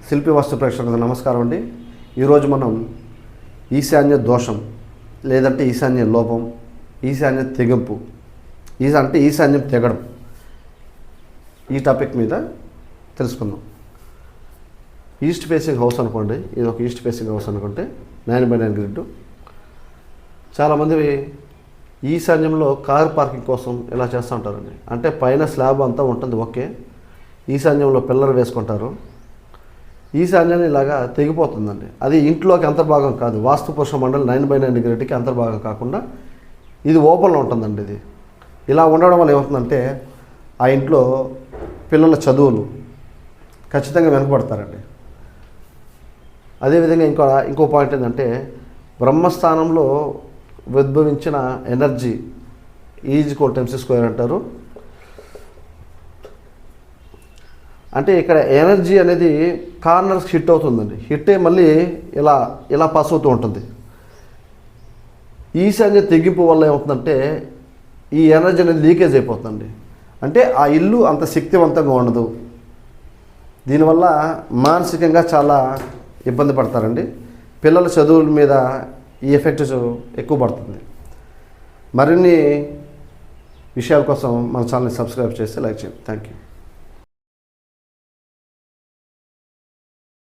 శిల్పి వాస్తు ప్రేక్షకులకు నమస్కారం అండి. ఈరోజు మనం ఈశాన్య దోషం లేదంటే ఈశాన్య లోపం, ఈశాన్య తెగింపు, అంటే ఈశాన్యం తెగడం, ఈ టాపిక్ మీద తెలుసుకుందాం. ఈస్ట్ ఫేసింగ్ హౌస్ అనుకోండి, ఇది ఒక ఈస్ట్ ఫేసింగ్ హౌస్ అనుకుంటే 9/9 గ్రిడ్. చాలామంది ఈశాన్యంలో కార్ పార్కింగ్ కోసం ఇలా చేస్తూ ఉంటారండి. అంటే పైన స్లాబ్ అంతా ఉంటుంది, ఓకే, ఈశాన్యంలో పిల్లర్ వేసుకుంటారు, ఈశాన్యాన్ని ఇలాగా తెగిపోతుందండి. అది ఇంట్లోకి అంతర్భాగం కాదు, వాస్తు పురుష మండలి 9/9 గ్రిడ్కి అంతర్భాగం కాకుండా ఇది ఓపెన్లో ఉంటుందండి. ఇది ఇలా ఉండడం వల్ల ఏమవుతుందంటే ఆ ఇంట్లో పిల్లల చదువులు ఖచ్చితంగా వెనకబడతారండి. అదేవిధంగా ఇంకో పాయింట్ ఏంటంటే బ్రహ్మస్థానంలో ఉద్భవించిన ఎనర్జీ E=MC² అంటారు. అంటే ఇక్కడ ఎనర్జీ అనేది కార్నర్స్ హిట్ అవుతుందండి. హిట్ అయ్యి మళ్ళీ ఇలా పాస్ అవుతూ ఉంటుంది. ఈశాన్య తెగింపు వల్ల ఏమవుతుందంటే ఈ ఎనర్జీ అనేది లీకేజ్ అయిపోతుందండి. అంటే ఆ ఇల్లు అంత శక్తివంతంగా ఉండదు. దీనివల్ల మానసికంగా చాలా ఇబ్బంది పడతారండి. పిల్లల చదువుల మీద ఈ ఎఫెక్ట్ ఎక్కువ పడుతుంది. మరిన్ని విషయాల కోసం మన ఛానల్ని సబ్స్క్రైబ్ చేస్తే లైక్ చేయండి. Thank you.